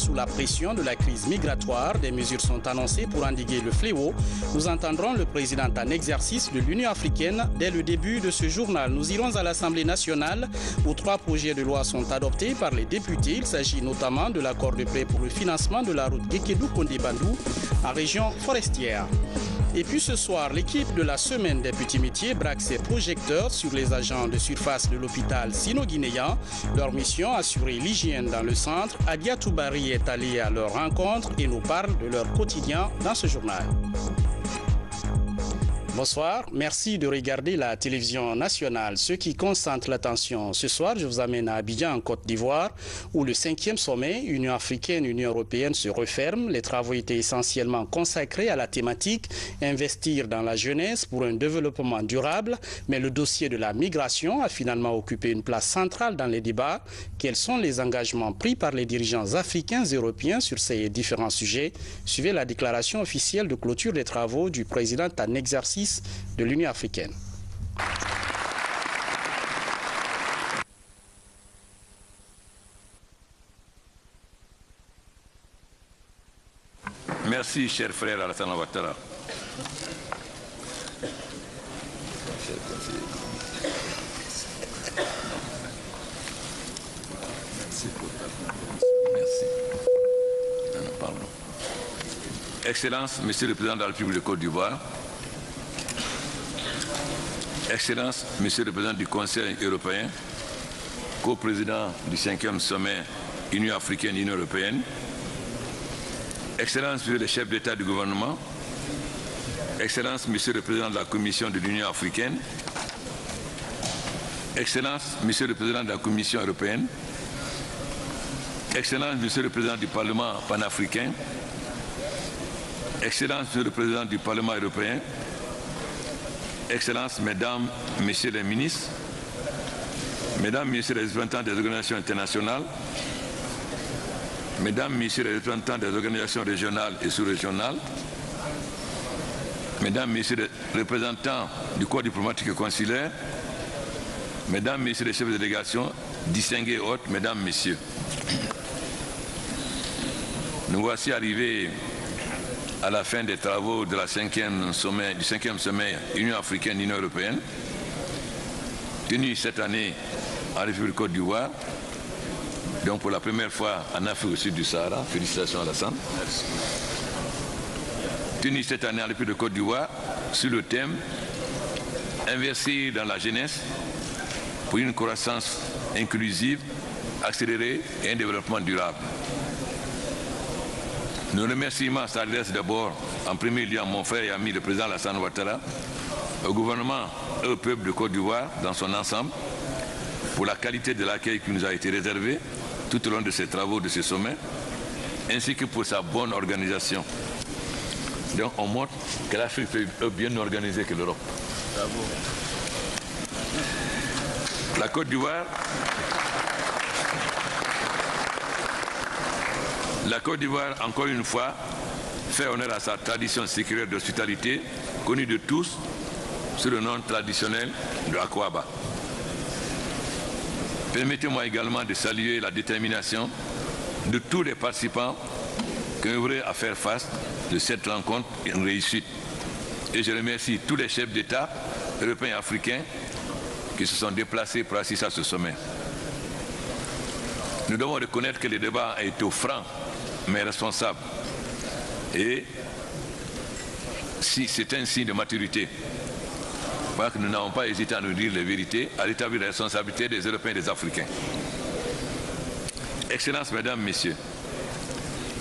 sous la pression de la crise migratoire, des mesures sont annoncées pour endiguer le fléau. Nous entendrons le président en exercice de l'Union africaine dès le début de ce journal. Nous irons à l'Assemblée nationale où 3 projets de loi sont adoptés par les députés. Il s'agit notamment de l'accord de prêt pour le financement de la route Guékédou-Kondé-Bandou en région forestière. Et puis ce soir, l'équipe de la semaine des petits métiers braque ses projecteurs sur les agents de surface de l'hôpital sino-guinéen. Leur mission, assurer l'hygiène dans le centre. Adia Toubari est allée à leur rencontre et nous parle de leur quotidien dans ce journal. Bonsoir, merci de regarder la télévision nationale. Ceux qui concentrent l'attention ce soir, je vous amène à Abidjan en Côte d'Ivoire où le 5e sommet Union africaine-Union européenne se referme. Les travaux étaient essentiellement consacrés à la thématique investir dans la jeunesse pour un développement durable. Mais le dossier de la migration a finalement occupé une place centrale dans les débats. Quels sont les engagements pris par les dirigeants africains et européens sur ces différents sujets? Suivez la déclaration officielle de clôture des travaux du président en exercice de l'Union africaine. Merci, cher frère Alassane Ouattara. Merci. Pardon. Excellence, Monsieur le Président de la République de Côte d'Ivoire, Excellence, Monsieur le Président du Conseil européen, co-président du 5e sommet Union africaine-Union européenne, Excellence, Monsieur le chef d'État du gouvernement, Excellence, Monsieur le Président de la Commission de l'Union africaine, Excellence, Monsieur le Président de la Commission européenne, Excellence, Monsieur le Président du Parlement panafricain, Excellence, Monsieur le Président du Parlement européen, Excellences, Mesdames, Messieurs les ministres, Mesdames, Messieurs les représentants des organisations internationales, Mesdames, Messieurs les représentants des organisations régionales et sous-régionales, Mesdames, Messieurs les représentants du corps diplomatique et consulaire, Mesdames, Messieurs les chefs de délégation, distingués hôtes, Mesdames, Messieurs. Nous voici arrivés à la fin des travaux de la du 5e sommet Union africaine-Union européenne, tenu cette année en République Côte d'Ivoire, donc pour la première fois en Afrique au sud du Sahara. Félicitations Alassane. Tenu cette année en République Côte d'Ivoire sur le thème Investir dans la jeunesse pour une croissance inclusive, accélérée et un développement durable. Nos remerciements s'adressent d'abord en premier lieu à mon frère et ami le président Alassane Ouattara, au gouvernement et au peuple de Côte d'Ivoire dans son ensemble pour la qualité de l'accueil qui nous a été réservé tout au long de ces travaux de ce sommet, ainsi que pour sa bonne organisation. Donc on montre que l'Afrique est bien organisée que l'Europe. La Côte d'Ivoire encore une fois, fait honneur à sa tradition séculaire d'hospitalité, connue de tous sous le nom traditionnel de Akwaba. Permettez-moi également de saluer la détermination de tous les participants qui ont œuvré à faire face de cette rencontre une réussite. Et je remercie tous les chefs d'État européens et africains qui se sont déplacés pour assister à ce sommet. Nous devons reconnaître que le débat a été franc mais responsable. Et si c'est un signe de maturité, parce que nous n'avons pas hésité à nous dire les vérités, à rétablir la responsabilité des Européens et des Africains. Excellences, Mesdames, Messieurs,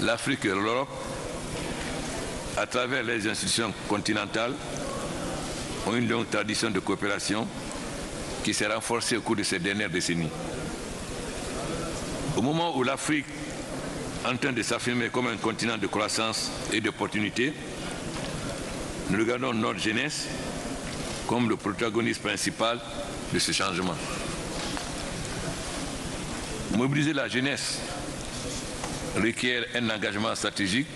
l'Afrique et l'Europe, à travers les institutions continentales, ont une longue tradition de coopération qui s'est renforcée au cours de ces dernières décennies. Au moment où l'Afrique en train de s'affirmer comme un continent de croissance et d'opportunités, nous regardons notre jeunesse comme le protagoniste principal de ce changement. Mobiliser la jeunesse requiert un engagement stratégique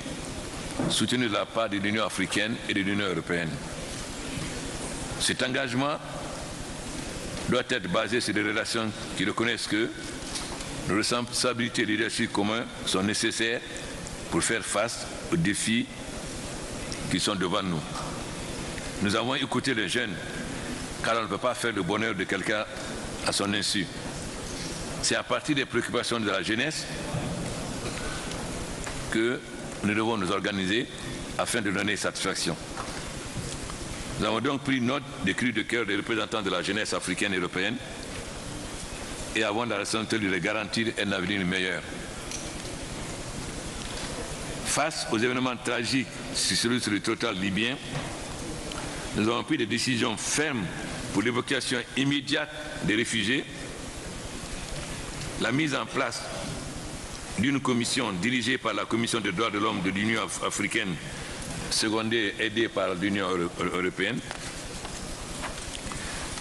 soutenu de la part de l'Union africaine et de l'Union européenne. Cet engagement doit être basé sur des relations qui reconnaissent que nos responsabilités et leadership communs sont nécessaires pour faire face aux défis qui sont devant nous. Nous avons écouté les jeunes, car on ne peut pas faire le bonheur de quelqu'un à son insu. C'est à partir des préoccupations de la jeunesse que nous devons nous organiser afin de donner satisfaction. Nous avons donc pris note des cris de cœur des représentants de la jeunesse africaine et européenne et avons la responsabilité de les garantir un avenir meilleur. Face aux événements tragiques sur le territoire libyen, nous avons pris des décisions fermes pour l'évacuation immédiate des réfugiés, la mise en place d'une commission dirigée par la Commission des droits de l'homme de l'Union africaine, secondée et aidée par l'Union européenne,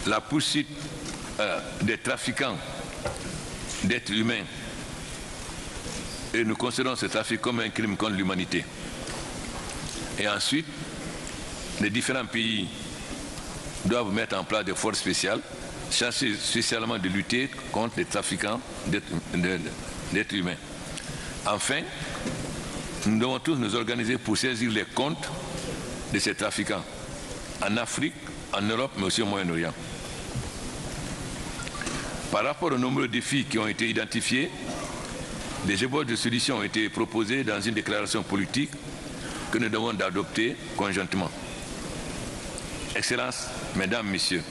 la poursuite des trafiquants d'êtres humains, et nous considérons ce trafic comme un crime contre l'humanité. Et ensuite, les différents pays doivent mettre en place des forces spéciales, chargées spécialement de lutter contre les trafiquants d'êtres humains. Enfin, nous devons tous nous organiser pour saisir les comptes de ces trafiquants, en Afrique, en Europe, mais aussi au Moyen-Orient. Par rapport aux nombreux défis qui ont été identifiés, des ébauches de solutions ont été proposées dans une déclaration politique que nous devons adopter conjointement. Excellences, Mesdames, Messieurs,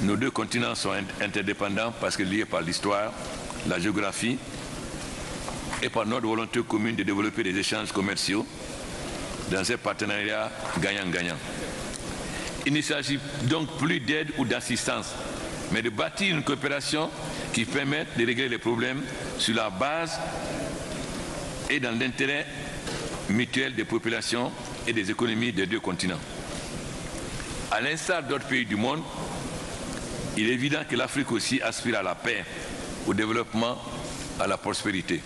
nos deux continents sont interdépendants parce que liés par l'histoire, la géographie et par notre volonté commune de développer des échanges commerciaux dans ces partenariats gagnant-gagnant. Il ne s'agit donc plus d'aide ou d'assistance, mais de bâtir une coopération qui permette de régler les problèmes sur la base et dans l'intérêt mutuel des populations et des économies des deux continents. À l'instar d'autres pays du monde, il est évident que l'Afrique aussi aspire à la paix, au développement, à la prospérité.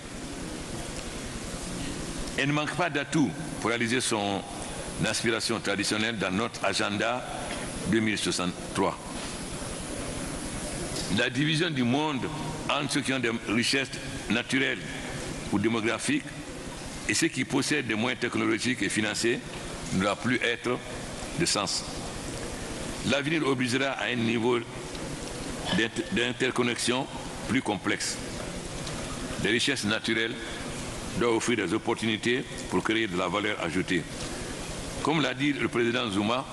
Elle ne manque pas d'atouts pour réaliser son aspiration traditionnelle dans notre agenda 2063. La division du monde entre ceux qui ont des richesses naturelles ou démographiques et ceux qui possèdent des moyens technologiques et financiers ne doit plus être de sens. L'avenir obligera à un niveau d'interconnexion plus complexe. Les richesses naturelles doivent offrir des opportunités pour créer de la valeur ajoutée. Comme l'a dit le président Zuma,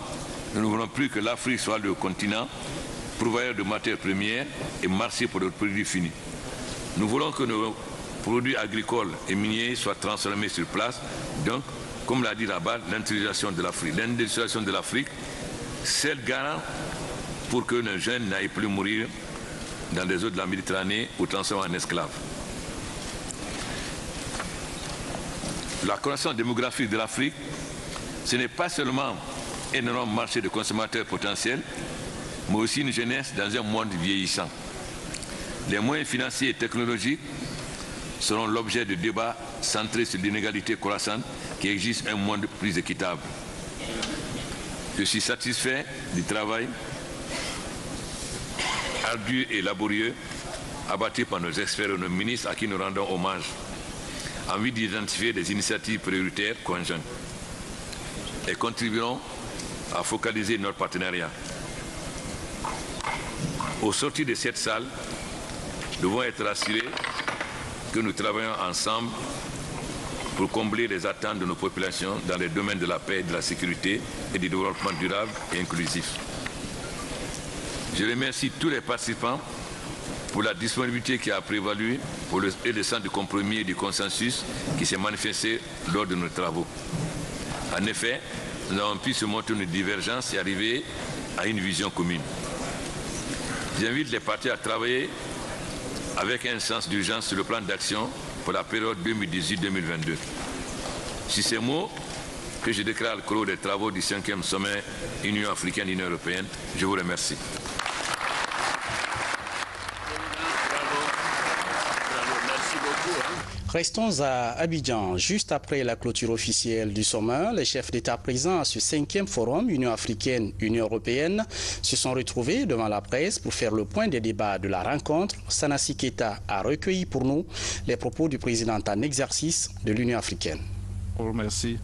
nous ne voulons plus que l'Afrique soit le continent pourvoyeur de matières premières et marché pour nos produits finis. Nous voulons que nos produits agricoles et miniers soient transformés sur place. Donc, comme l'a dit là-bas, l'industrialisation de l'Afrique. L'industrialisation de l'Afrique, c'est le garant pour que nos jeunes n'aillent plus mourir dans les eaux de la Méditerranée ou transformés en esclaves. La croissance démographique de l'Afrique, ce n'est pas seulement un énorme marché de consommateurs potentiels, mais aussi une jeunesse dans un monde vieillissant. Les moyens financiers et technologiques seront l'objet de débats centrés sur l'inégalité croissante qui exige un monde plus équitable. Je suis satisfait du travail ardu et laborieux abattu par nos experts et nos ministres à qui nous rendons hommage, en vue d'identifier des initiatives prioritaires conjointes et contribueront à focaliser notre partenariat. Au sortir de cette salle, nous devons être assurés que nous travaillons ensemble pour combler les attentes de nos populations dans les domaines de la paix, de la sécurité et du développement durable et inclusif. Je remercie tous les participants pour la disponibilité qui a prévalu et le sens du compromis et du consensus qui s'est manifesté lors de nos travaux. En effet, nous avons pu surmonter nos divergences et arriver à une vision commune. J'invite les partis à travailler avec un sens d'urgence sur le plan d'action pour la période 2018-2022. C'est ces mots que je déclare le clos des travaux du 5e sommet Union africaine-Union européenne. Je vous remercie. Merci beaucoup. Restons à Abidjan. Juste après la clôture officielle du sommet, les chefs d'État présents à ce 5e forum Union africaine-Union européenne se sont retrouvés devant la presse pour faire le point des débats de la rencontre. Sanassi Keita a recueilli pour nous les propos du président en exercice de l'Union africaine. Merci.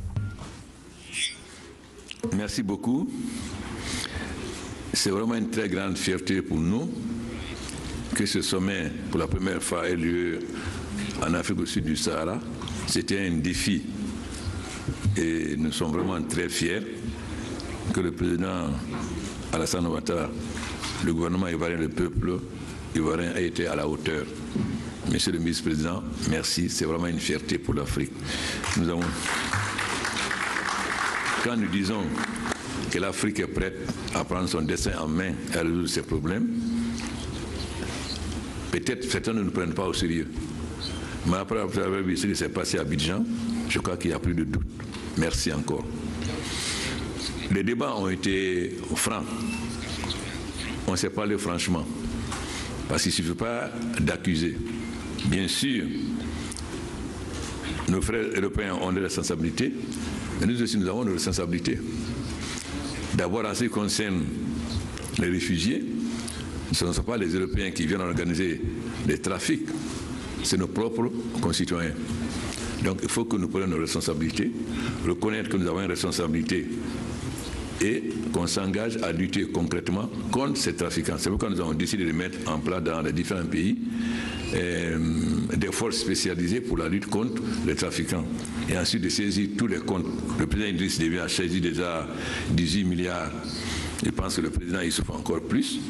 Merci beaucoup. C'est vraiment une très grande fierté pour nous que ce sommet, pour la première fois, ait lieu en Afrique au sud du Sahara. C'était un défi et nous sommes vraiment très fiers que le président Alassane Ouattara, le gouvernement ivoirien, le peuple ivoirien ait été à la hauteur. Monsieur le vice-président, merci, c'est vraiment une fierté pour l'Afrique. Quand nous disons que l'Afrique est prête à prendre son destin en main et à résoudre ses problèmes, peut-être certains ne nous prennent pas au sérieux. Mais après avoir vu ce qui s'est passé à Abidjan, je crois qu'il n'y a plus de doute. Merci encore. Les débats ont été francs. On s'est parlé franchement. Parce qu'il ne suffit pas d'accuser. Bien sûr, nos frères européens ont des responsabilités, mais nous aussi nous avons des responsabilités. D'abord, en ce qui concerne les réfugiés, ce ne sont pas les Européens qui viennent organiser des trafics, c'est nos propres concitoyens. Donc il faut que nous prenions nos responsabilités, reconnaître que nous avons une responsabilité et qu'on s'engage à lutter concrètement contre ces trafiquants. C'est pourquoi nous avons décidé de mettre en place dans les différents pays des forces spécialisées pour la lutte contre les trafiquants. Et ensuite de saisir tous les comptes. Le président Idriss Déby a saisi déjà 18 milliards. Je pense que le président Issouf encore plus.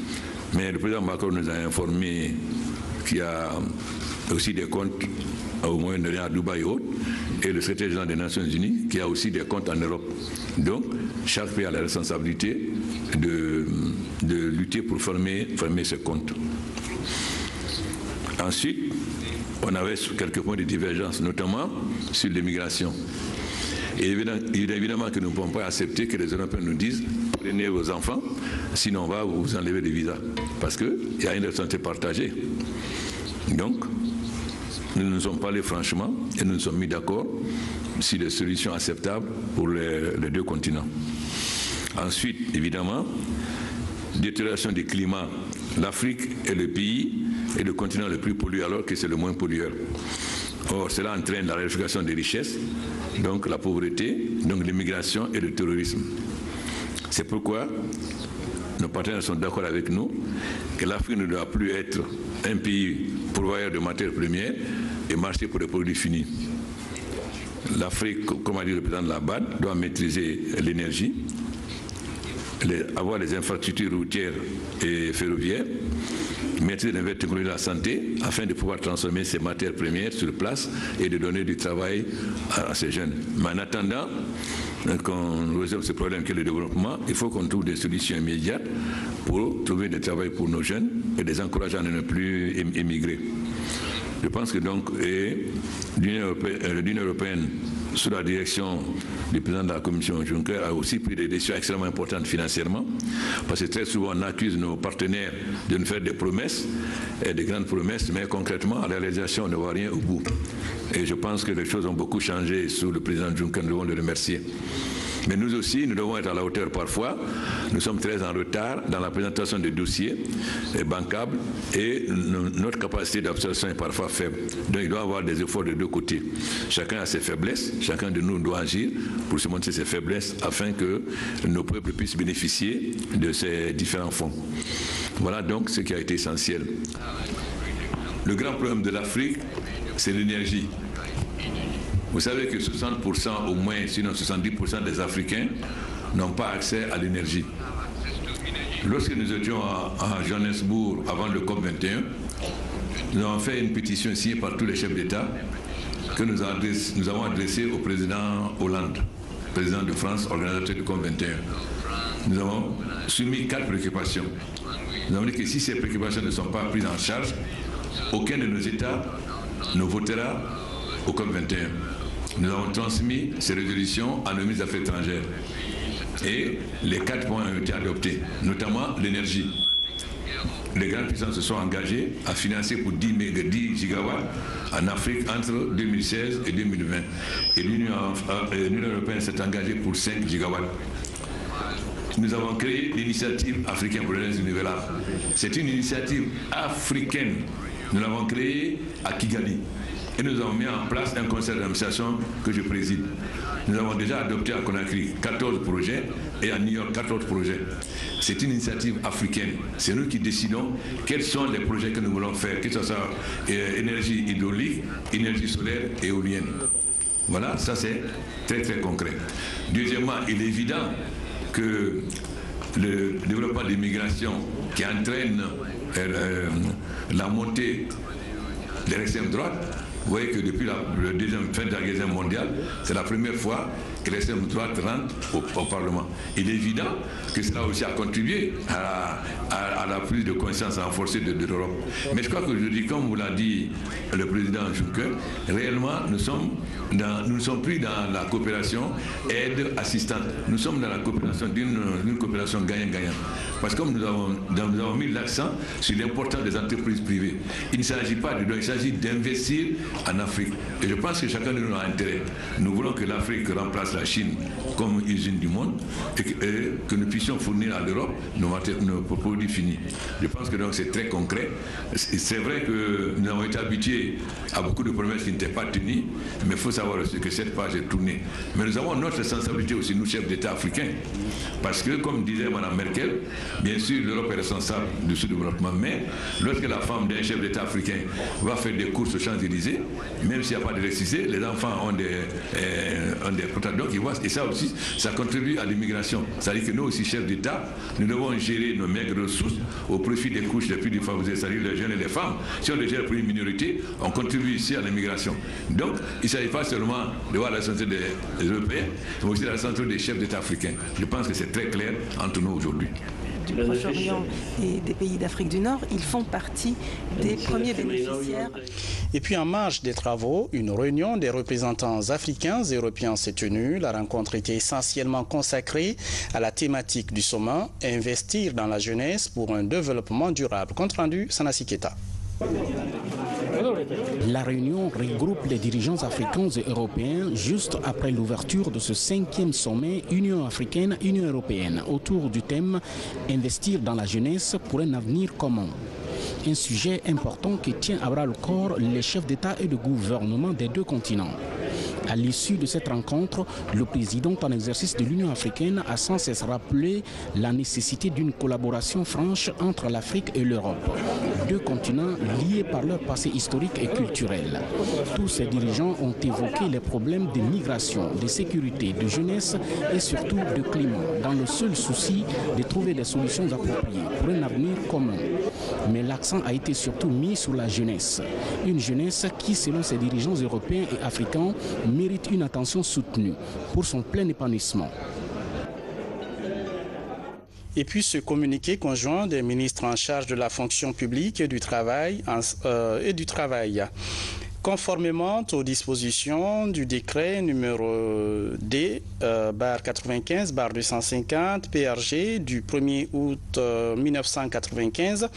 Mais le président Macron nous a informé qu'il y a aussi des comptes au Moyen-Orient, à Dubaï et autres, et le secrétaire général des Nations Unies qui a aussi des comptes en Europe. Donc, chaque pays a la responsabilité de lutter pour fermer ce compte. Ensuite, on avait quelques points de divergence, notamment sur l'immigration. Et évidemment que nous ne pouvons pas accepter que les Européens nous disent « prenez vos enfants, sinon on va vous enlever les visas ». Parce qu'il y a une responsabilité partagée. Donc, nous nous sommes parlé franchement et nous nous sommes mis d'accord sur des solutions acceptables pour les deux continents. Ensuite, évidemment, détérioration du climat. L'Afrique est le pays et le continent le plus pollué alors que c'est le moins pollueur. Or, cela entraîne la raréfaction des richesses, donc la pauvreté, donc l'immigration et le terrorisme. C'est pourquoi nos partenaires sont d'accord avec nous que l'Afrique ne doit plus être un pays pourvoyeur de matières premières et marcher pour des produits finis. L'Afrique, comme a dit le président de la BAD, doit maîtriser l'énergie, avoir les infrastructures routières et ferroviaires, maîtriser les nouvelles technologies de la santé afin de pouvoir transformer ces matières premières sur place et de donner du travail à ces jeunes. Mais en attendant qu'on résolve ce problème qu'est le développement, il faut qu'on trouve des solutions immédiates pour trouver du travail pour nos jeunes et les encourager à ne plus émigrer. Je pense que donc l'Union européenne, sous la direction du président de la Commission Juncker, a aussi pris des décisions extrêmement importantes financièrement, parce que très souvent on accuse nos partenaires de nous faire des promesses, des grandes promesses, mais concrètement, à la réalisation, on ne voit rien au bout. Et je pense que les choses ont beaucoup changé sous le président Juncker, nous devons le remercier. Mais nous aussi, nous devons être à la hauteur parfois. Nous sommes très en retard dans la présentation des dossiers bancables et notre capacité d'absorption est parfois faible. Donc il doit y avoir des efforts de deux côtés. Chacun a ses faiblesses, chacun de nous doit agir pour se montrer ses faiblesses afin que nos peuples puissent bénéficier de ces différents fonds. Voilà donc ce qui a été essentiel. Le grand problème de l'Afrique, c'est l'énergie. Vous savez que 60% au moins, sinon 70% des Africains n'ont pas accès à l'énergie. Lorsque nous étions à Johannesburg avant le COP21, nous avons fait une pétition signée par tous les chefs d'État que nous avons adressée au président Hollande, président de France, organisateur du COP21. Nous avons soumis 4 préoccupations. Nous avons dit que si ces préoccupations ne sont pas prises en charge, aucun de nos États ne votera au COP21. Nous avons transmis ces résolutions à nos ministres des Affaires étrangères. Et les 4 points ont été adoptés, notamment l'énergie. les grandes puissances se sont engagées à financer pour 10 gigawatts en Afrique entre 2016 et 2020. Et l'Union européenne s'est engagée pour 5 gigawatts. Nous avons créé l'initiative africaine pour l'énergie renouvelable. C'est une initiative africaine. Nous l'avons créée à Kigali. Et nous avons mis en place un conseil d'administration que je préside. Nous avons déjà adopté à Conakry 14 projets et à New York 14 projets. C'est une initiative africaine. C'est nous qui décidons quels sont les projets que nous voulons faire, que ce soit énergie hydraulique, énergie solaire et éolienne. Voilà, ça c'est très très concret. Deuxièmement, il est évident que le développement de l'immigration qui entraîne la montée de l'extrême droite, vous voyez que depuis la deuxième fin de la guerre mondiale, c'est la première fois que l'extrême droite rentre au Parlement. Il est évident que cela aussi a contribué à la prise de conscience renforcée de l'Europe. Mais je crois que je dis, comme vous l'a dit le président Juncker, réellement nous ne sommes plus dans la coopération aide-assistante. Nous sommes dans la coopération d'une coopération gagnant-gagnant. Parce que comme nous avons mis l'accent sur l'importance des entreprises privées. Il ne s'agit pas de don, il s'agit d'investir en Afrique. Et je pense que chacun de nous a intérêt. Nous voulons que l'Afrique remplace la Chine comme usine du monde et que nous puissions fournir à l'Europe nos produits finis. Je pense que donc c'est très concret. C'est vrai que nous avons été habitués à beaucoup de promesses qui n'étaient pas tenues, mais il faut savoir aussi que cette page est tournée. Mais nous avons notre responsabilité aussi, nous chefs d'État africains. Parce que, comme disait Mme Merkel, bien sûr l'Europe est responsable du sous-développement, mais lorsque la femme d'un chef d'État africain va faire des courses aux Champs-Élysées, même s'il n'y a pas d'électricité, les enfants ont des protecteurs qui voient, et ça aussi, ça contribue à l'immigration. C'est-à-dire que nous aussi, chefs d'État, nous devons gérer nos maigres ressources au profit des couches les plus défavorisées, c'est-à-dire les jeunes et les femmes. Si on les gère pour une minorité, on contribue ici à l'immigration. Donc, il ne s'agit pas seulement de voir la santé des Européens, mais aussi la santé des chefs d'État africains. Je pense que c'est très clair entre nous aujourd'hui. Du Proche-Orient et des pays d'Afrique du Nord, ils font partie des premiers bénéficiaires. Et puis en marge des travaux, une réunion des représentants africains et européens s'est tenue. La rencontre était essentiellement consacrée à la thématique du sommet, investir dans la jeunesse pour un développement durable. Compte rendu, Sanassi Keita. La réunion regroupe les dirigeants africains et européens juste après l'ouverture de ce 5e sommet Union africaine-Union européenne autour du thème « Investir dans la jeunesse pour un avenir commun ». Un sujet important qui tient à bras le corps les chefs d'État et de gouvernement des deux continents. À l'issue de cette rencontre, le président en exercice de l'Union africaine a sans cesse rappelé la nécessité d'une collaboration franche entre l'Afrique et l'Europe, deux continents liés par leur passé historique et culturel. Tous ces dirigeants ont évoqué les problèmes de migration, de sécurité, de jeunesse et surtout de climat, dans le seul souci de trouver des solutions appropriées pour un avenir commun. Mais l'accent a été surtout mis sur la jeunesse. Une jeunesse qui, selon ces dirigeants européens et africains, mérite une attention soutenue pour son plein épanouissement. Et puis ce communiqué conjoint des ministres en charge de la fonction publique et du travail. Conformément aux dispositions du décret numéro D/95/250 PRG du 1er août 1995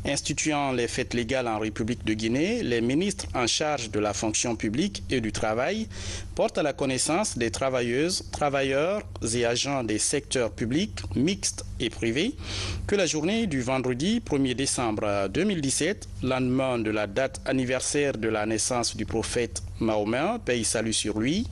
instituant les fêtes légales en République de Guinée, les ministres en charge de la fonction publique et du travail portent à la connaissance des travailleuses, travailleurs et agents des secteurs publics, mixtes et privés que la journée du vendredi 1er décembre 2017, lendemain de la date anniversaire de la naissance du prophète Mahomet, paix et salut sur lui,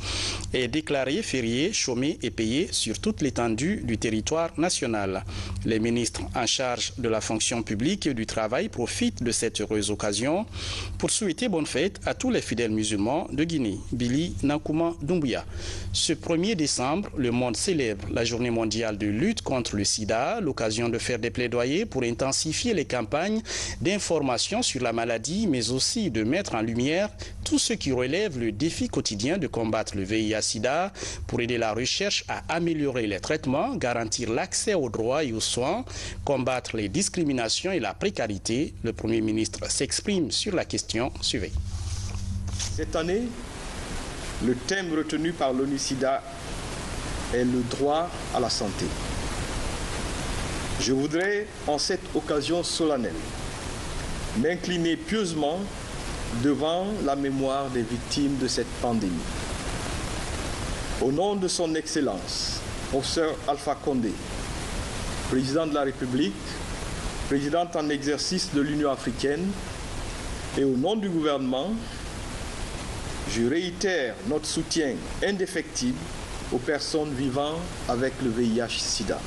est déclaré férié, chômé et payé sur toute l'étendue du territoire national. Les ministres en charge de la fonction publique et du travail profitent de cette heureuse occasion pour souhaiter bonne fête à tous les fidèles musulmans de Guinée. Billy Nankouma Doumbouya. Ce 1er décembre, le monde célèbre la journée mondiale de lutte contre le sida, l'occasion de faire des plaidoyers pour intensifier les campagnes d'information sur la maladie, mais aussi de mettre en lumière tout ce qui relève le défi quotidien de combattre le VIH-Sida pour aider la recherche à améliorer les traitements, garantir l'accès aux droits et aux soins, combattre les discriminations et la précarité. Le Premier ministre s'exprime sur la question. Suivez. Cette année, le thème retenu par l'ONU-Sida est le droit à la santé. Je voudrais, en cette occasion solennelle, m'incliner pieusement devant la mémoire des victimes de cette pandémie. Au nom de son Excellence, professeur Alpha Condé, président de la République, président en exercice de l'Union africaine, et au nom du gouvernement, je réitère notre soutien indéfectible aux personnes vivant avec le VIH-Sida.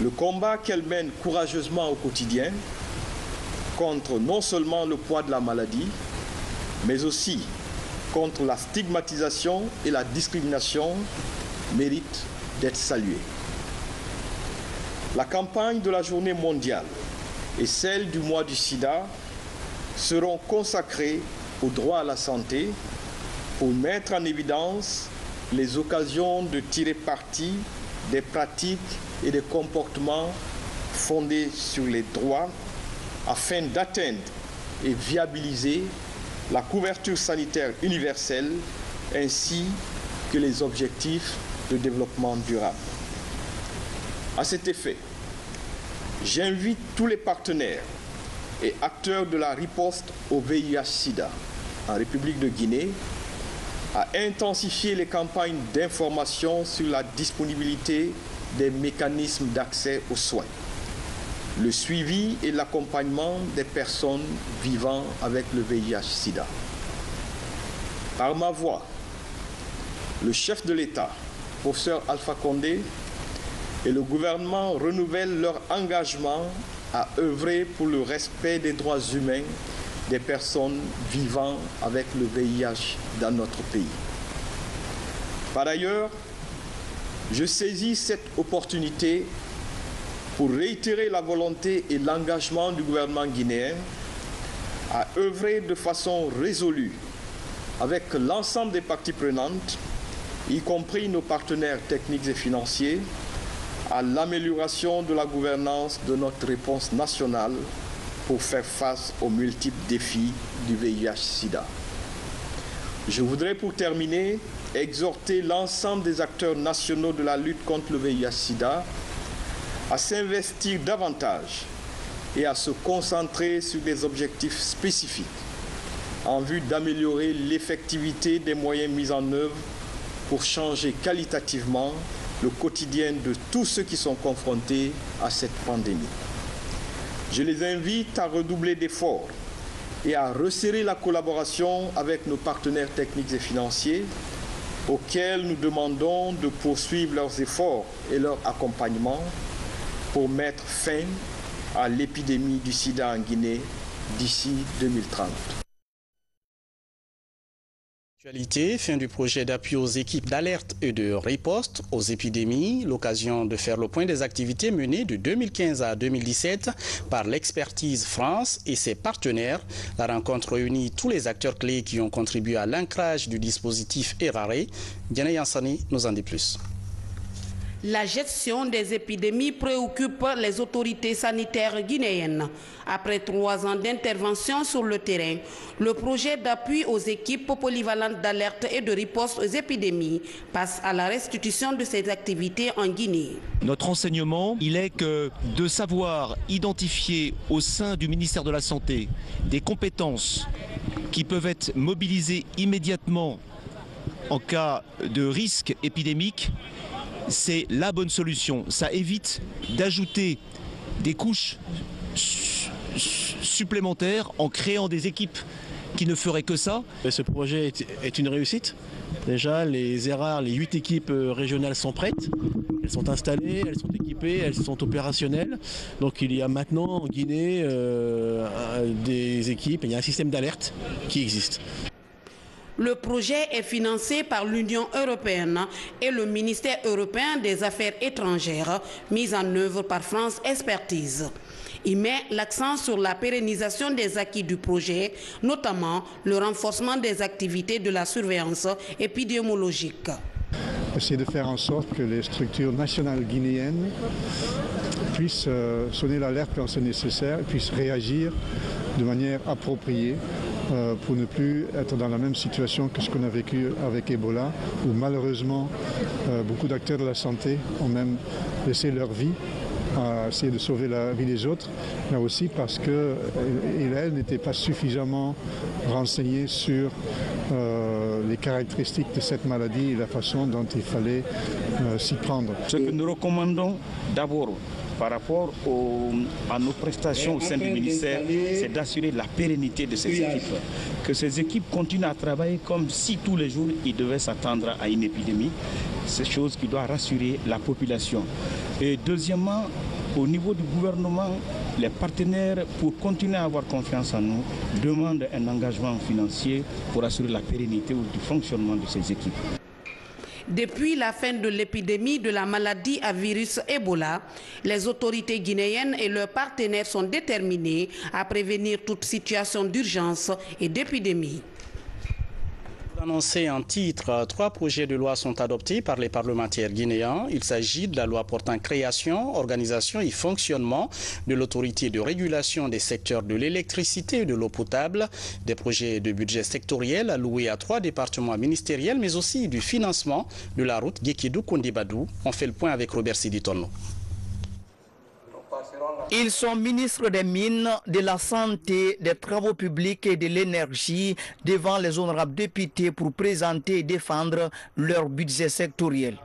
Le combat qu'elles mènent courageusement au quotidien contre non seulement le poids de la maladie, mais aussi contre la stigmatisation et la discrimination mérite d'être saluée. La campagne de la Journée mondiale et celle du mois du sida seront consacrées au droit à la santé pour mettre en évidence les occasions de tirer parti des pratiques et des comportements fondés sur les droits afin d'atteindre et viabiliser la couverture sanitaire universelle ainsi que les objectifs de développement durable. À cet effet, j'invite tous les partenaires et acteurs de la riposte au VIH-Sida en République de Guinée à intensifier les campagnes d'information sur la disponibilité des mécanismes d'accès aux soins, le suivi et l'accompagnement des personnes vivant avec le VIH-Sida. Par ma voix, le chef de l'État, professeur Alpha Condé, et le gouvernement renouvellent leur engagement à œuvrer pour le respect des droits humains des personnes vivant avec le VIH dans notre pays. Par ailleurs, je saisis cette opportunité pour réitérer la volonté et l'engagement du gouvernement guinéen à œuvrer de façon résolue avec l'ensemble des parties prenantes, y compris nos partenaires techniques et financiers, à l'amélioration de la gouvernance de notre réponse nationale pour faire face aux multiples défis du VIH-Sida. Je voudrais pour terminer exhorter l'ensemble des acteurs nationaux de la lutte contre le VIH-Sida à s'investir davantage et à se concentrer sur des objectifs spécifiques en vue d'améliorer l'effectivité des moyens mis en œuvre pour changer qualitativement le quotidien de tous ceux qui sont confrontés à cette pandémie. Je les invite à redoubler d'efforts et à resserrer la collaboration avec nos partenaires techniques et financiers auxquels nous demandons de poursuivre leurs efforts et leur accompagnement pour mettre fin à l'épidémie du sida en Guinée d'ici 2030. Actualité, fin du projet d'appui aux équipes d'alerte et de riposte aux épidémies, l'occasion de faire le point des activités menées de 2015 à 2017 par l'Expertise France et ses partenaires. La rencontre réunit tous les acteurs clés qui ont contribué à l'ancrage du dispositif ERARE. Diana Yansani nous en dit plus. La gestion des épidémies préoccupe les autorités sanitaires guinéennes. Après 3 ans d'intervention sur le terrain, le projet d'appui aux équipes polyvalentes d'alerte et de riposte aux épidémies passe à la restitution de ces activités en Guinée. Notre enseignement, il est que de savoir identifier au sein du ministère de la Santé des compétences qui peuvent être mobilisées immédiatement en cas de risque épidémique, c'est la bonne solution. Ça évite d'ajouter des couches supplémentaires en créant des équipes qui ne feraient que ça. Ce projet est une réussite. Déjà, les ERARE, les 8 équipes régionales sont prêtes. Elles sont installées, elles sont équipées, elles sont opérationnelles. Donc il y a maintenant en Guinée des équipes, il y a un système d'alerte qui existe. Le projet est financé par l'Union européenne et le ministère européen des Affaires étrangères, mis en œuvre par France Expertise. Il met l'accent sur la pérennisation des acquis du projet, notamment le renforcement des activités de la surveillance épidémiologique. C'est de faire en sorte que les structures nationales guinéennes puissent sonner l'alerte quand c'est nécessaire, puissent réagir de manière appropriée pour ne plus être dans la même situation que ce qu'on a vécu avec Ebola, où malheureusement beaucoup d'acteurs de la santé ont même laissé leur vie à essayer de sauver la vie des autres, mais aussi parce qu'elle n'était pas suffisamment renseignée sur les caractéristiques de cette maladie et la façon dont il fallait s'y prendre. Ce que nous recommandons d'abord par rapport à nos prestations au sein du ministère, c'est d'assurer la pérennité de ces équipes. Que ces équipes continuent à travailler comme si tous les jours ils devaient s'attendre à une épidémie. C'est chose qui doit rassurer la population. Et deuxièmement, au niveau du gouvernement, les partenaires, pour continuer à avoir confiance en nous, demandent un engagement financier pour assurer la pérennité du fonctionnement de ces équipes. Depuis la fin de l'épidémie de la maladie à virus Ebola, les autorités guinéennes et leurs partenaires sont déterminés à prévenir toute situation d'urgence et d'épidémie. Annoncé en titre, 3 projets de loi sont adoptés par les parlementaires guinéens. Il s'agit de la loi portant création, organisation et fonctionnement de l'autorité de régulation des secteurs de l'électricité et de l'eau potable, des projets de budget sectoriel alloués à 3 départements ministériels, mais aussi du financement de la route Guékédou-Kondibadou. On fait le point avec Robert Siditono. Ils sont ministres des Mines, de la Santé, des Travaux publics et de l'Énergie devant les honorables députés pour présenter et défendre leur budget sectoriel.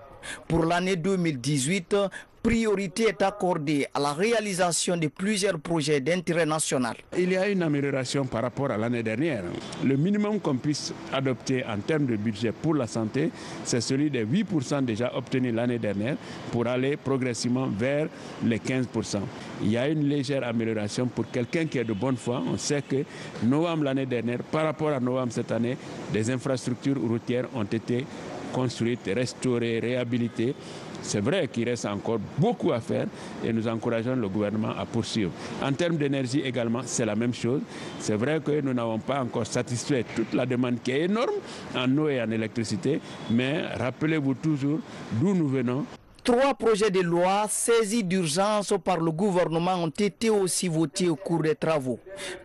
Pour l'année 2018, priorité est accordée à la réalisation de plusieurs projets d'intérêt national. Il y a une amélioration par rapport à l'année dernière. Le minimum qu'on puisse adopter en termes de budget pour la santé, c'est celui des 8% déjà obtenus l'année dernière pour aller progressivement vers les 15%. Il y a une légère amélioration pour quelqu'un qui est de bonne foi. On sait que novembre l'année dernière, par rapport à novembre cette année, des infrastructures routières ont été construites, restaurées, réhabilitées. C'est vrai qu'il reste encore beaucoup à faire et nous encourageons le gouvernement à poursuivre. En termes d'énergie également, c'est la même chose. C'est vrai que nous n'avons pas encore satisfait toute la demande qui est énorme en eau et en électricité, mais rappelez-vous toujours d'où nous venons. 3 projets de loi saisis d'urgence par le gouvernement ont été aussi votés au cours des travaux.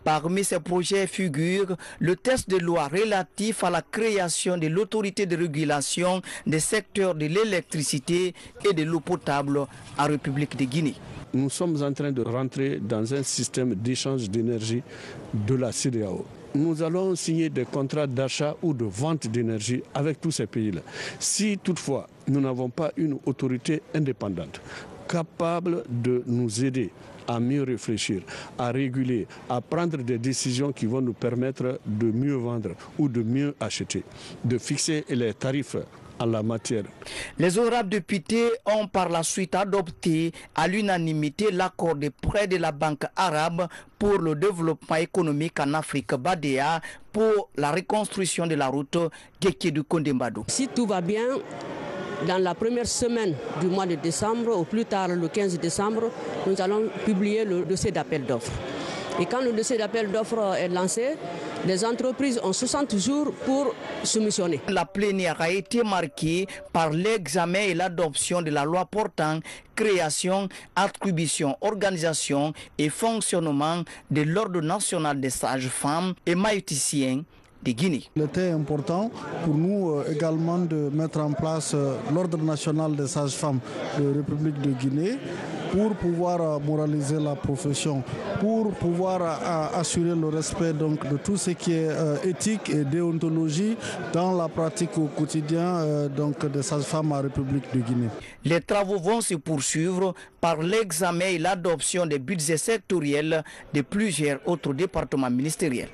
Parmi ces projets figure le texte de loi relatif à la création de l'autorité de régulation des secteurs de l'électricité et de l'eau potable en République de Guinée. Nous sommes en train de rentrer dans un système d'échange d'énergie de la CEDEAO. Nous allons signer des contrats d'achat ou de vente d'énergie avec tous ces pays-là. Si toutefois nous n'avons pas une autorité indépendante capable de nous aider à mieux réfléchir, à réguler, à prendre des décisions qui vont nous permettre de mieux vendre ou de mieux acheter, de fixer les tarifs en la matière. Les honorables députés ont par la suite adopté à l'unanimité l'accord de prêt de la Banque arabe pour le développement économique en Afrique, BADEA, pour la reconstruction de la route Guékédou-Kondibadou. Si tout va bien, dans la première semaine du mois de décembre, ou plus tard le 15 décembre, nous allons publier le dossier d'appel d'offres. Et quand le dossier d'appel d'offres est lancé, les entreprises ont 60 jours pour soumissionner. La plénière a été marquée par l'examen et l'adoption de la loi portant création, attribution, organisation et fonctionnement de l'Ordre national des sages-femmes et maïticiens de Guinée. Il était important pour nous également de mettre en place l'Ordre national des sages-femmes de République de Guinée pour pouvoir moraliser la profession, pour pouvoir assurer le respect donc, de tout ce qui est éthique et déontologie dans la pratique au quotidien donc, des sages-femmes en République de Guinée. Les travaux vont se poursuivre par l'examen et l'adoption des budgets sectoriels de plusieurs autres départements ministériels.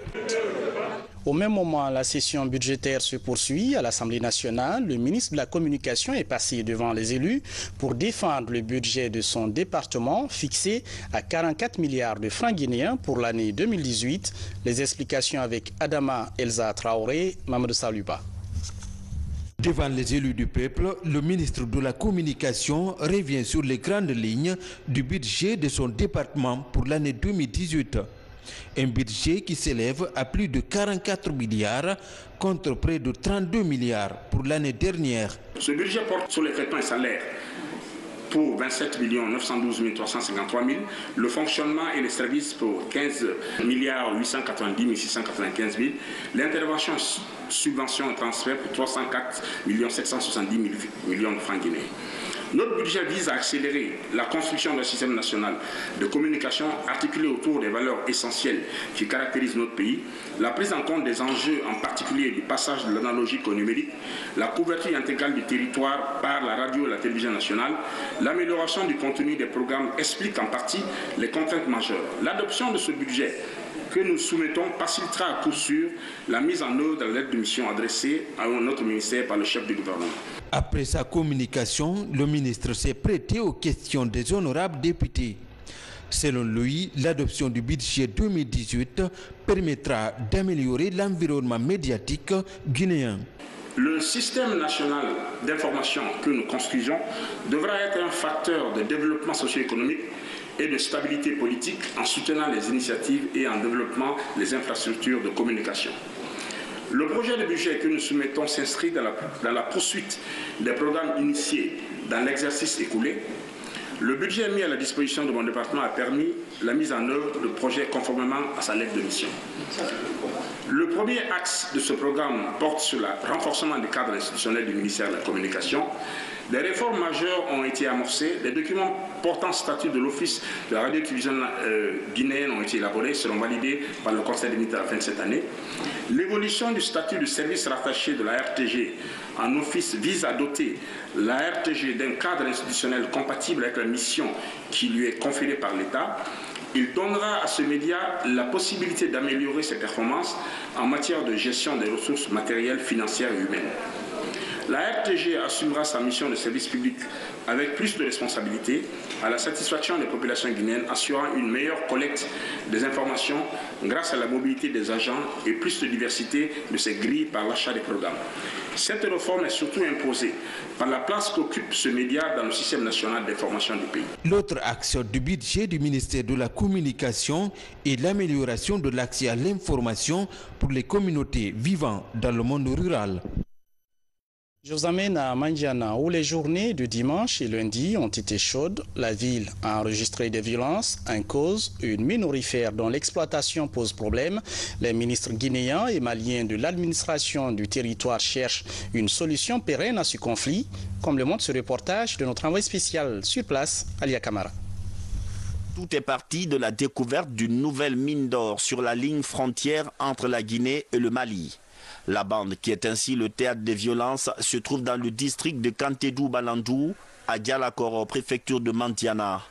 Au même moment, la session budgétaire se poursuit à l'Assemblée nationale. Le ministre de la Communication est passé devant les élus pour défendre le budget de son département fixé à 44 milliards de francs guinéens pour l'année 2018. Les explications avec Adama Elsa Traoré, Mamadou Saluba. Devant les élus du peuple, le ministre de la Communication revient sur les grandes lignes du budget de son département pour l'année 2018. Un budget qui s'élève à plus de 44 milliards contre près de 32 milliards pour l'année dernière. Ce budget porte sur les traitements et salaires pour 27 912 353 000, le fonctionnement et les services pour 15 890 695 000, l'intervention, subvention et transfert pour 304 770 000 millions de francs guinéens. Notre budget vise à accélérer la construction d'un système national de communication articulé autour des valeurs essentielles qui caractérisent notre pays, la prise en compte des enjeux, en particulier du passage de l'analogique au numérique, la couverture intégrale du territoire par la radio et la télévision nationale, l'amélioration du contenu des programmes explique en partie les contraintes majeures. L'adoption de ce budget que nous soumettons facilitera à coup sûr la mise en œuvre de la lettre de mission adressée à notre ministère par le chef du gouvernement. Après sa communication, le ministre s'est prêté aux questions des honorables députés. Selon lui, l'adoption du budget 2018 permettra d'améliorer l'environnement médiatique guinéen. Le système national d'information que nous construisons devra être un facteur de développement socio-économique et de stabilité politique en soutenant les initiatives et en développant les infrastructures de communication. Le projet de budget que nous soumettons s'inscrit dans la poursuite des programmes initiés dans l'exercice écoulé. Le budget mis à la disposition de mon département a permis la mise en œuvre de projets conformément à sa lettre de mission. Le premier axe de ce programme porte sur le renforcement du cadre institutionnel du ministère de la Communication. Des réformes majeures ont été amorcées, des documents portant statut de l'Office de la radio-télévision guinéenne ont été élaborés, seront validés par le Conseil des ministres à la fin de cette année. L'évolution du statut de service rattaché de la RTG en office vise à doter la RTG d'un cadre institutionnel compatible avec la mission qui lui est conférée par l'État. Il donnera à ce média la possibilité d'améliorer ses performances en matière de gestion des ressources matérielles, financières et humaines. La RTG assumera sa mission de service public avec plus de responsabilités à la satisfaction des populations guinéennes, assurant une meilleure collecte des informations grâce à la mobilité des agents et plus de diversité de ces grilles par l'achat des programmes. Cette réforme est surtout imposée par la place qu'occupe ce média dans le système national d'information du pays. L'autre axe du budget du ministère de la Communication est l'amélioration de l'accès à l'information pour les communautés vivant dans le monde rural. Je vous amène à Mandiana où les journées de dimanche et lundi ont été chaudes. La ville a enregistré des violences en cause une mine aurifère dont l'exploitation pose problème. Les ministres guinéens et maliens de l'administration du territoire cherchent une solution pérenne à ce conflit, comme le montre ce reportage de notre envoyé spécial sur place, Alia Kamara. Tout est parti de la découverte d'une nouvelle mine d'or sur la ligne frontière entre la Guinée et le Mali. La bande, qui est ainsi le théâtre des violences, se trouve dans le district de Kantedou-Balandou, à Dialakoro, préfecture de Mandiana.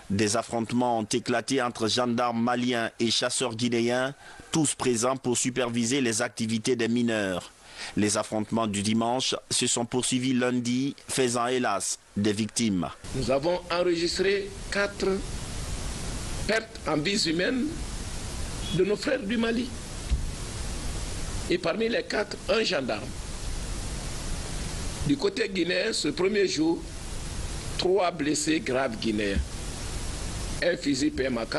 Des affrontements ont éclaté entre gendarmes maliens et chasseurs guinéens, tous présents pour superviser les activités des mineurs. Les affrontements du dimanche se sont poursuivis lundi, faisant hélas des victimes. Nous avons enregistré 4 pertes en vies humaines de nos frères du Mali. Et parmi les 4, un gendarme. Du côté guinéen, ce premier jour, 3 blessés graves guinéens. Un fusil PMK,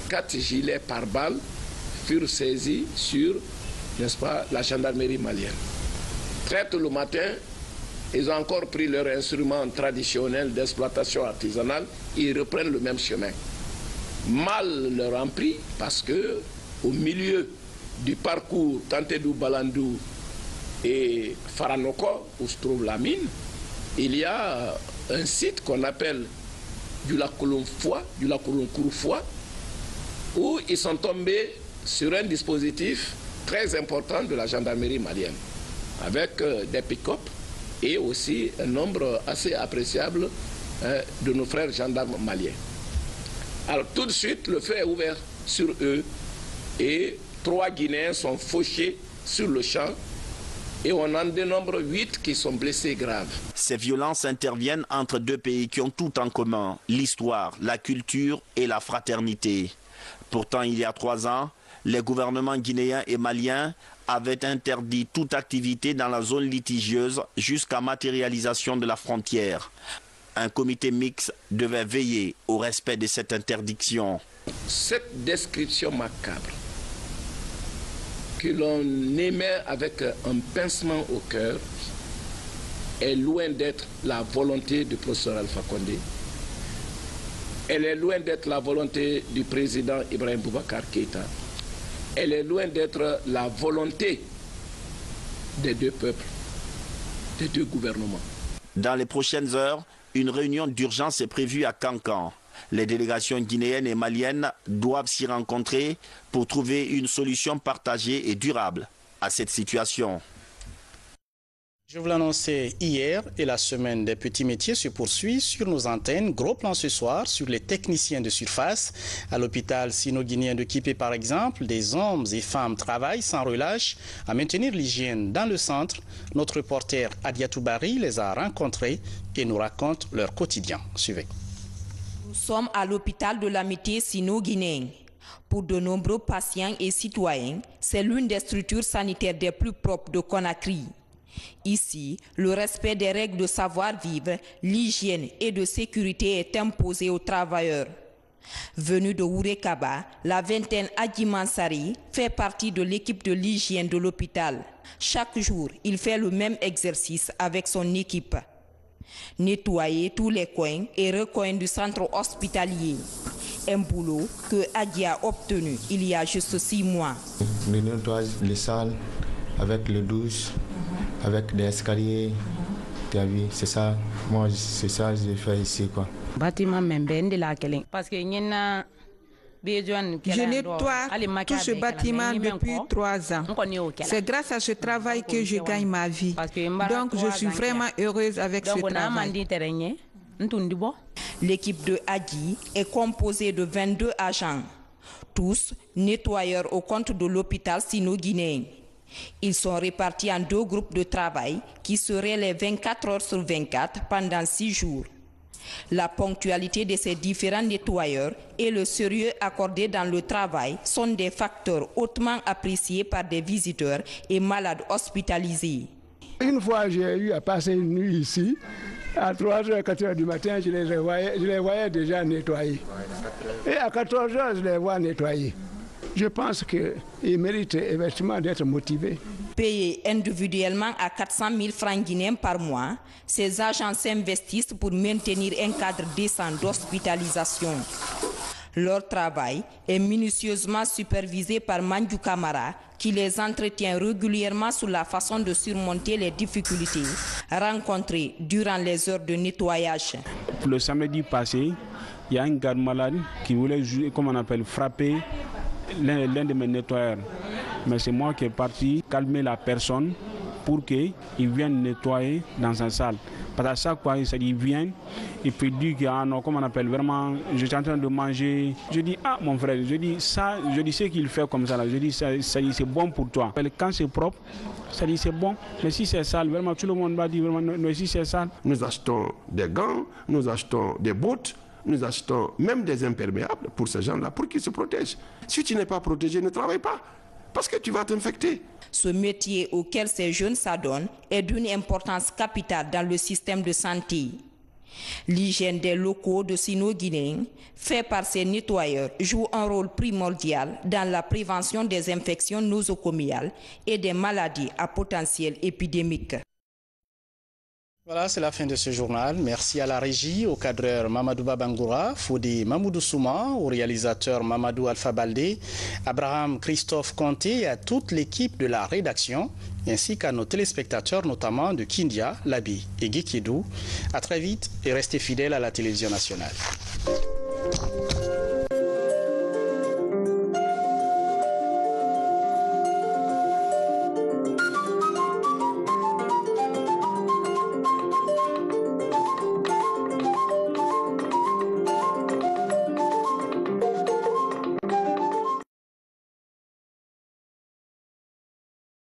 4 gilets pare-balles furent saisis sur, n'est-ce pas, la gendarmerie malienne. Très tôt le matin, ils ont encore pris leur instrument traditionnel d'exploitation artisanale et ils reprennent le même chemin. Mal leur en pris parce que au milieu du parcours Kantedou-Balandou et Faranoko, où se trouve la mine, il y a un site qu'on appelle du lac Kouroufoua, où ils sont tombés sur un dispositif très important de la gendarmerie malienne, avec des pick-up et aussi un nombre assez appréciable de nos frères gendarmes maliens. Alors tout de suite, le feu est ouvert sur eux et 3 Guinéens sont fauchés sur le champ et on en dénombre 8 qui sont blessés graves. Ces violences interviennent entre 2 pays qui ont tout en commun, l'histoire, la culture et la fraternité. Pourtant, il y a 3 ans, les gouvernements guinéens et maliens avaient interdit toute activité dans la zone litigieuse jusqu'à matérialisation de la frontière. Un comité mixte devait veiller au respect de cette interdiction. Cette description macabre que l'on émet avec un pincement au cœur est loin d'être la volonté du professeur Alpha Condé. Elle est loin d'être la volonté du président Ibrahim Boubacar Keïta. Elle est loin d'être la volonté des 2 peuples, des 2 gouvernements. Dans les prochaines heures, une réunion d'urgence est prévue à Cancan. Les délégations guinéennes et maliennes doivent s'y rencontrer pour trouver une solution partagée et durable à cette situation. Je vous l'annonçais hier et la semaine des petits métiers se poursuit sur nos antennes. Gros plan ce soir sur les techniciens de surface. À l'hôpital sino-guinéen de Kipé par exemple, des hommes et femmes travaillent sans relâche à maintenir l'hygiène dans le centre. Notre reporter Adiatou Bari les a rencontrés et nous raconte leur quotidien. Suivez. Nous sommes à l'hôpital de l'amitié sino-guinéen. Pour de nombreux patients et citoyens, c'est l'une des structures sanitaires des plus propres de Conakry. Ici, le respect des règles de savoir-vivre, l'hygiène et de sécurité est imposé aux travailleurs. Venu de Ourekaba, la vingtaine Adji Mansari fait partie de l'équipe de l'hygiène de l'hôpital. Chaque jour, il fait le même exercice avec son équipe. Nettoyer tous les coins et recoins du centre hospitalier. Un boulot que Adji a obtenu il y a juste 6 mois. On nettoie les salles avec le douche, avec des escaliers. C'est ça, moi c'est ça que j'ai fait ici quoi. Bâtiment même de la Kélé. Parce que je nettoie tout ce bâtiment depuis 3 ans. C'est grâce à ce travail que je gagne ma vie. Donc je suis vraiment heureuse avec ce travail. L'équipe de Adji est composée de 22 agents, tous nettoyeurs au compte de l'hôpital sino-guinéen. Ils sont répartis en 2 groupes de travail qui seraient les 24 heures sur 24 pendant 6 jours. La ponctualité de ces différents nettoyeurs et le sérieux accordé dans le travail sont des facteurs hautement appréciés par des visiteurs et malades hospitalisés. Une fois, j'ai eu à passer une nuit ici. À 3h, 4h du matin, je les voyais déjà nettoyés. Et à 14h, je les vois nettoyés. Je pense qu'ils méritent effectivement d'être motivés. Payés individuellement à 400 000 francs guinéens par mois, ces agents s'investissent pour maintenir un cadre décent d'hospitalisation. Leur travail est minutieusement supervisé par Mandou Kamara, qui les entretient régulièrement sur la façon de surmonter les difficultés rencontrées durant les heures de nettoyage. Le samedi passé, il y a un garde malade qui voulait, frapper l'un de mes nettoyeurs. Mais c'est moi qui est parti calmer la personne pour qu'il vienne nettoyer dans sa salle. Parce que chaque fois, il vient et puis dit vraiment, je suis en train de manger. Je dis, ah mon frère, je dis ce qu'il fait comme ça, là. Je dis, ça c'est bon pour toi. Quand c'est propre, ça dit c'est bon. Mais si c'est sale, vraiment, tout le monde va dire, vraiment, non, si c'est sale. Nous achetons des gants, nous achetons des bottes. Nous achetons même des imperméables pour ces gens-là, pour qu'ils se protègent. Si tu n'es pas protégé, ne travaille pas, parce que tu vas t'infecter. Ce métier auquel ces jeunes s'adonnent est d'une importance capitale dans le système de santé. L'hygiène des locaux de sino-guinéens, fait par ces nettoyeurs, joue un rôle primordial dans la prévention des infections nosocomiales et des maladies à potentiel épidémique. Voilà, c'est la fin de ce journal. Merci à la régie, au cadreur Mamadou Babangoura, Fodi Mamoudou Souma, au réalisateur Mamadou Alpha Baldé, Abraham Christophe Conté et à toute l'équipe de la rédaction, ainsi qu'à nos téléspectateurs, notamment de Kindia, Labi et Guikédou. À très vite et restez fidèles à la télévision nationale.